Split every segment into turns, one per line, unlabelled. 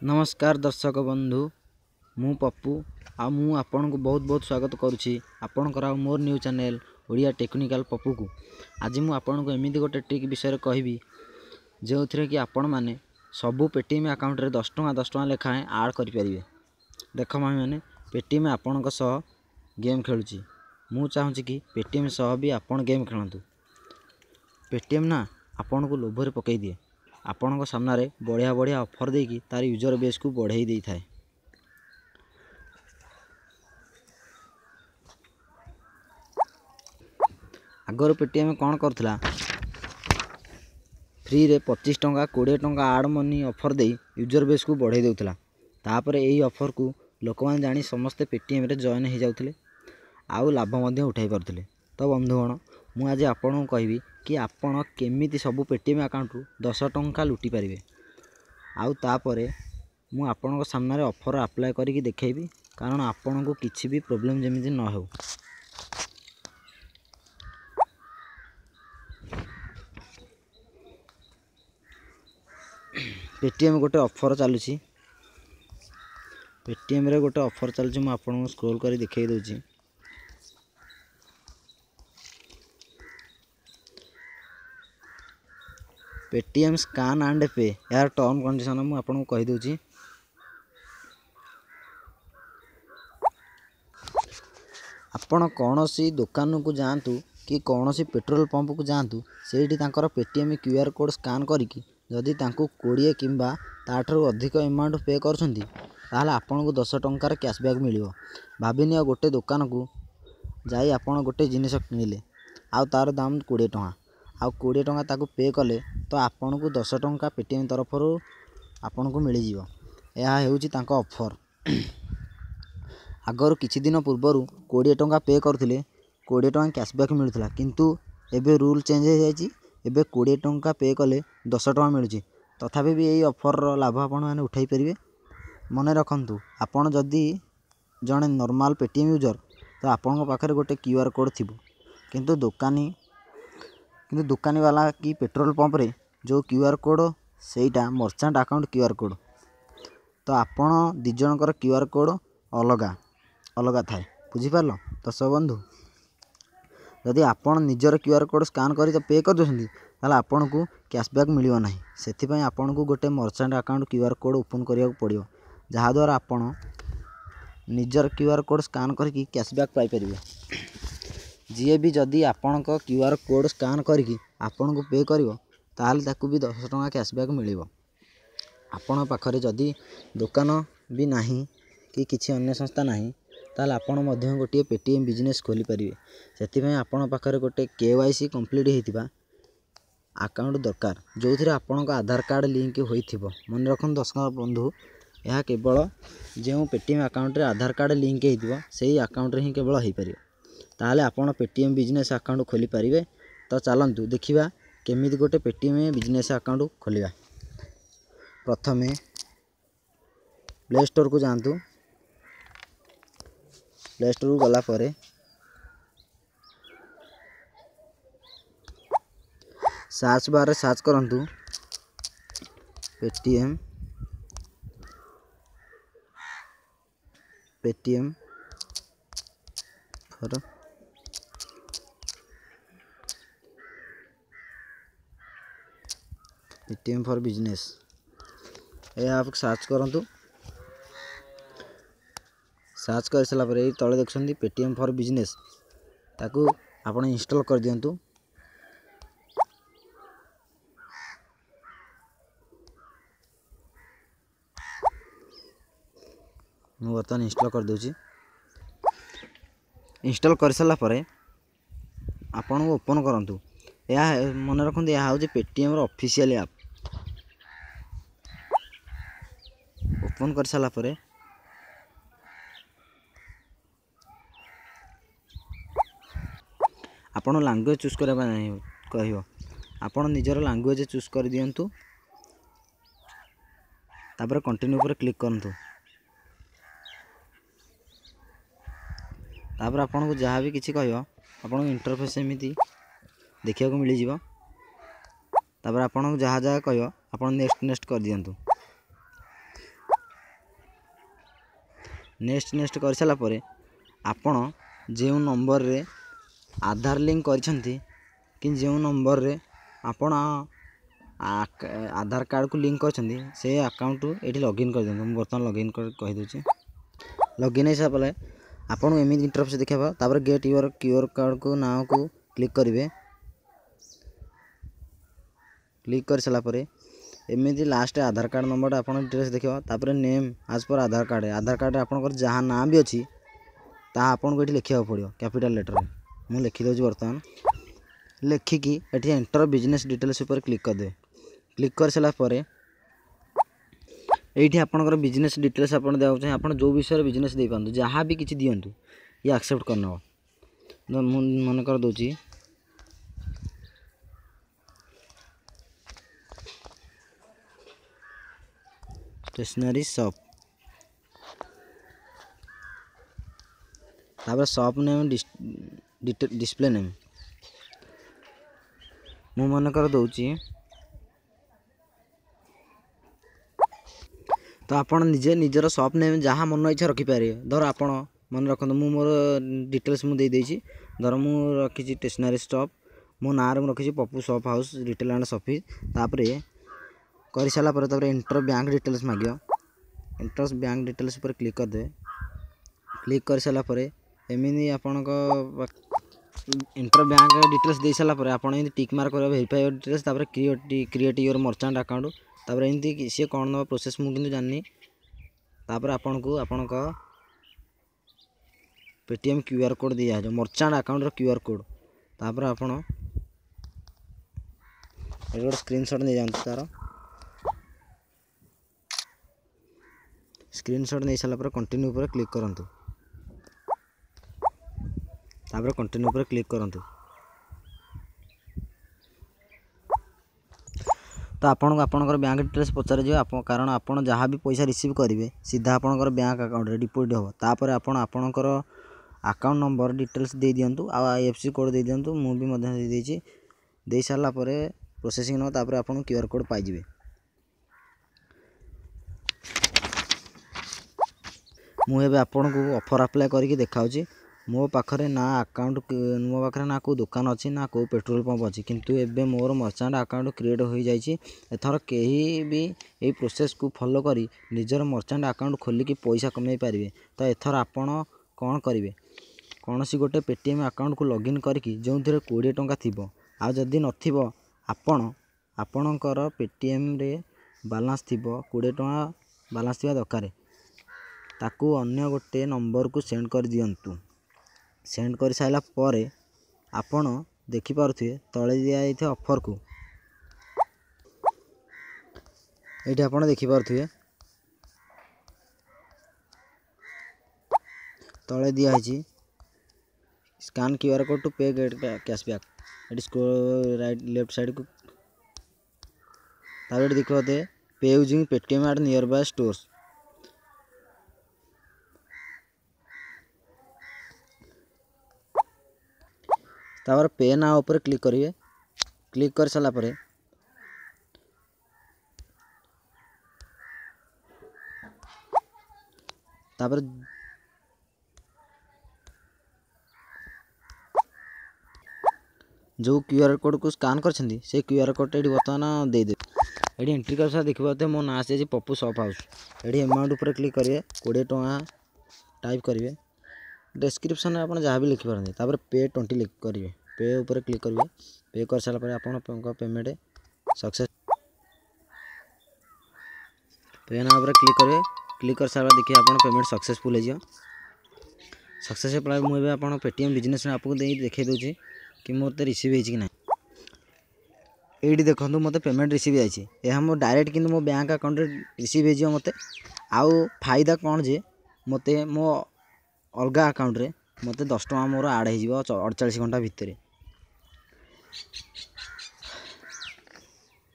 नमस्कार दर्शक बंधु मु पप्पू आ मु आपन को बहुत बहुत स्वागत करुछि आपनकर मोर news channel Odia technical Pappu को। आज मु आपन को एमिति गोटे ट्रिक विषय कहबी जो थरे कि आपण माने सबु पेटीएम अकाउंट रे 10 टଙ୍କା लेखाएं ऐड करि परिबे। देख मामी माने पेटीएम आपन को सह गेम खेलुछि, मु चाहूछि कि पेटीएम सह भी आपण गेम खेलंतु। पेटीएम ना आपन को लोभरे पकई दिए, आपण सामने बढ़िया बढ़िया ऑफर देकी तार यूजर बेस को बढ़ाई दे थाए। आगर पेटीएम कौन करथिला फ्री रे 25 टଙ୍କା 20 टଙ୍କା आड मनी ऑफर दे यूजर बेस को बढ़ाई देउथला। तापर एही ऑफर को लोक मान जानी समस्त पेटीएम रे जॉइन हो जाउथले आउ लाभ मध्ये उठाई परथिले। तो बंधुगण मु आज आपन को कहबी कि आपण केमिति सब पेटीएम अकाउंट रु 10 टଙ୍କା लुटी पारिबे। आउ तापरे मु आपन को सामने ऑफर अप्लाई करिक देखैबी, कारण आपन को किछि भी प्रॉब्लम जेमिति न हो। पेटीएम गोटे ऑफर चालुछि, पेटीएम रे गोटे ऑफर चालुछि, मु आपन को स्क्रॉल करी देखै दोछि। पेटीएम स्कैन एंड पे यार टर्म कंडीशन मु आपन को कहि दोछि। आपण कौनसी दुकान को जातु कि कौनसी पेट्रोल पंप को जातु, सेठी तांकर पेटीएम क्यूआर कोड स्कैन करिकी जदि तांको 20 किंबा ताठरो अधिक अमाउंट पे करछंती ताहले आपन को 10 टंकार कैशबैक मिलियो। भाबिनियो गोटे दुकान को जाई आपन गोटे जिनिस किनिले आउ तार दाम 20 टଙ୍କା आउ 20 टଙ୍କା ताको पे कले तो आपन को 10 टଙ୍କା पेटीएम तरफरो आपन को मिली जीवो। यह हेउची तांको ऑफर। आगर किछि दिन पूर्वरु 20 टଙ୍କା पे करथिले 20 टଙ୍କା कैशबैक मिलुथला, किंतु एबे रूल चेंज हो जायछि। एबे 20 टଙ୍କା पे कले 10 टଙ୍କା मिलुछि। तथापि भी एही ऑफर रो लाभ आपन माने उठाई परिबे। मने रखंतु आपन जदी जणे नॉर्मल पेटीएम यूजर तो आपन पाखरे गोटे क्यूआर कोड थिबो, किंतु दुकानी वाला कि पेट्रोल पंप रे जो क्यूआर कोड सेटा मर्चेंट अकाउंट क्यूआर कोड, तो आपन दि जनकर क्यूआर कोड अलगा अलगा थाए। बुझी पारलो दर्शक बंधु, जदि आपन निजर क्यूआर कोड स्कैन करी तो पे कर दोछंती ताले आपन को कैशबैक मिलियो नाही। सेथि पई आपन को गोटे merchant account QR code open करिया पड़ियो, जहा द्वारा आपन निजर क्यूआर कोड स्कैन करके कैशबैक पाई परिबे। जी भी जदि आपन को क्यूआर कोड स्कैन करके आपन को पे करिवो ताले ताकू भी 10 टଙ୍କା कैशबैक मिलिवो। आपन पाखरे जदि दुकान भी नाही कि किछि अन्य संस्था नाही ताले आपन मध्य गोटे पेटीएम बिजनेस खोली परिबे। सेथि पई आपन पाखरे गोटे केवाईसी कंप्लीट हेतिबा अकाउंट दरकार, जो थिरे आपन को आधार कार्ड लिंक होइथिबो। मन रखन दर्शक बंधु, यह केवल जो पेटीएम अकाउंट रे आधार कार्ड लिंक हेतिबो सेही अकाउंट रे ही केवल हेइ परिबो, ताले आपन पेटीएम बिजनेस अकाउंट खोली परिबे। तो चलंतु देखिबा केमिति गोटे पेटीएम बिजनेस अकाउंट खोलिबा। प्रथमे प्ले स्टोर को जांतु, प्ले स्टोर को गला परे सर्च बार रे सर्च करंतु Paytm for Paytm for business ये आप सर्च करंतु। सर्च कर सला पर तले देखछंती पेटीएम फॉर बिजनेस, ताकू आपण इंस्टॉल कर दियंतु। मु बर्तमान इंस्टॉल कर दोछि। इंस्टॉल कर सला पर आपण ओपन करंतु। या मन रखंतु या होछि पेटीएम रो ऑफिशियल ऐप। ओपन कर सला पर आपण लैंग्वेज चूज करबा नहीं कहियो, आपण निजर लैंग्वेज चूज कर दियंतु। तापर कंटिन्यू पर क्लिक करंतु। तापर आपन को जहाँ भी किछि कहियो आपन को इंटरफेस एमिति देखिया को मिली जीवो। तापर आपन को जहाँ जहाँ कहियो आपन नेक्स्ट कर दियंतु। नेक्स्ट कर सारा पर आपण जो नंबर रे आधार लिंक करछंती कि जो नंबर रे आपण आधार कार्ड को लिंक करछंती से अकाउंट ये लॉगिन कर दियंतु। बर्तमान लॉगिन कर कहि दोची। लॉगिन हिसाब पले आपण एमि इंटरफेस देखाबो। तापर गेट योर क्यूआर कोड को नाम को क्लिक करिवे। क्लिक कर सारा पर एमि लास्ट आधार कार्ड नंबर आपण डिटेल्स देखिबो। तापर नेम आज पर आधार कार्ड आपण जहाँ नाम भी अच्छी ता आपन को ये लिखा पड़ो कैपिटल लेटर में। मुझे लिखी दूसरी बर्तमान लिखिकी ये एंटर बिजनेस डिटेल्स पर क्लिक कर दे। क्लिक कर सारा पर ये आपंकर बिजनेस डिटेल्स आप देवाई आप जो विषय बिजनेस दे पातु जहाँ भी किसी दिंतु ये एक्सेप्ट करना मन कर दूची स्टेशनरी शॉप। तापर शॉप नेम डिस्प्ले नेम मु मन कर दूची। तो आपन निजे निजर शॉप नेम जहाँ मन इच्छा रखिपारे। धर आपन मन रखते मु मोर डिटेल्स मुझे देदेछि। धर मु रखी स्टेशनरी शॉप मो ना रखी Pappu shop house retail and office. तापर कर सारापर एंटर बैंक डिटेल्स मांग। एंटर बैंक डिटेल्स पर क्लिक कर दे। क्लिक कर सारापर एमती आपण एंटर बैंक डिटेल्स दे सारापर आप टिक मार्क कर वेरीफाई डिटेल्स। तापर क्रिएट योर मर्चेंट अकाउंट। तापर एमती सी कौन ना प्रोसेस मुझे जानी। तापर आपन को आपण पेटीएम क्यूआर कोड दिया जो मर्चेंट अकाउंट रो क्यूआर कोड। तापर आपण गोटे स्क्रीनशॉट नहीं जाते तार स्क्रीनशॉट नहीं सारा पर कंटिन्यू पर क्लिक करंतु। तापर कंटिन्यू पर क्लिक करंतु। तो आपन आपनकर बैंक डिटेल्स पचार जो कारण आपन जहाँ भी पैसा रिसीव करेंगे सीधा आपनकर बैंक अकाउंट रे डिपोजिट हो। तापर आपन आपनकर अकाउंट नंबर डिटेल्स दे दियंतु आ आईएफएससी कोड दे दियंतु। मु भी मध्य दे देछि। दे सारा पर प्रोसेसिंग न तापर आपन क्यूआर कोड पाई जिवे। मु एबे आपन को ऑफर अप्लाई करके देखाउछि। मो पाखरे ना अकाउंट मो पाखरे ना को दुकान अच्छी ना को पेट्रोल पंप अच्छी किंतु एबे मोर मर्चेंट अकाउंट क्रिएट हो जाइछि। एथर केही भी ए प्रोसेस को फॉलो करी निजर मर्चेंट अकाउंट खोलिकी पैसा कमाई पारिबे। तो एथर आपण कौन करिवे कौन सी गोटे पेटीएम अकाउंट को लॉगिन करके जो 20 टंका थिबो आ जदि नथिबो आपण आपणकर पेटीएम रे बैलेंस थिबो 20 टंका बैलेंस थिबा दरकार ताकू अन्य गोटे नंबर को सेंड कर दियंतु। सेंड कर साइला पर आपण देखि पारुथिबे तळे दिया जाइथे ऑफर को एठी आपण देखि पारुथिबे तळे दिया है scan QR code to pay get cashback. एटी स्क्रॉल राइट लेफ्ट साइड को तारे देखते pay using Paytm at nearby stores. तापर पे ना ऊपर क्लिक करिए। क्लिक कर सारा पर तापर जो क्यूआर कोड को स्कैन कर से क्यूआर कोड ये बर्तमान दे ये एंट्री कर देखिए मो ना से पप्पू शॉप हाउस। ये अमाउंट ऊपर क्लिक करिए 20 टंका टाइप करिए। डिस्क्रिप्शन में आप जहाँ भी लिखिपारती। तापर पे 20 क्लिक करिए। पे ऊपर क्लिक करिए। पे कर सारा पर आपन पेमेंट सक्सेस पे ना ऊपर क्लिक करिए। क्लिक कर सारा देखिए आपन पेमेंट सक्सेसफुल हो सक्सेसफुल। मुझे आप पेटीएम बिजनेस में आपको देखे दूसरी कि मत रिसीव हो कि ना। ये देखो मत पेमेंट रिसीव जाइए यह मो डायरेक्ट कि मो बैंक अकाउंट रिसीव हो मत आउ फायदा कौन जे मत मो अलग अकाउंट रे मत 10 टଙ୍କା मोर आड हो 48 घंटा भितर।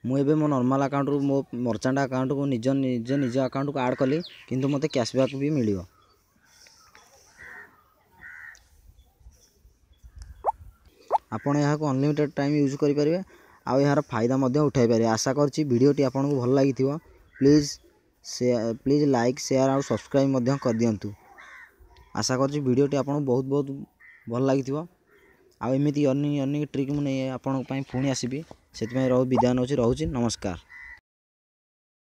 मुझे मो नॉर्मल अकाउंट रू मो मर्चेंट अकाउंट को निज अकाउंट को ऐड कली किंतु मत कैशबैक भी मिल। आपण यहाँ को अनलिमिटेड टाइम यूज करें आउ यार फायदा उठाई पारे। आशा करछि वीडियोटी आपको भल लगी। प्लीज़ लाइक शेयर और सब्सक्राइब कर दियंतु। ଆଶା କରୁଛି ଭିଡ଼ିଓଟି ଆପଣଙ୍କୁ ବହୁତ ବହୁତ ଭଲ ଲାଗିଥିବ। ଆଉ ଏମିତି ଅନେକ ଟ୍ରିକ୍ ମୁଁ ନେଇ ଆପଣଙ୍କ ପାଇଁ ପୁଣି ଆସିବି। ସେଥିପାଇଁ ବିଦାୟ ନେଉଛି, ରହୁଛି, ନମସ୍କାର।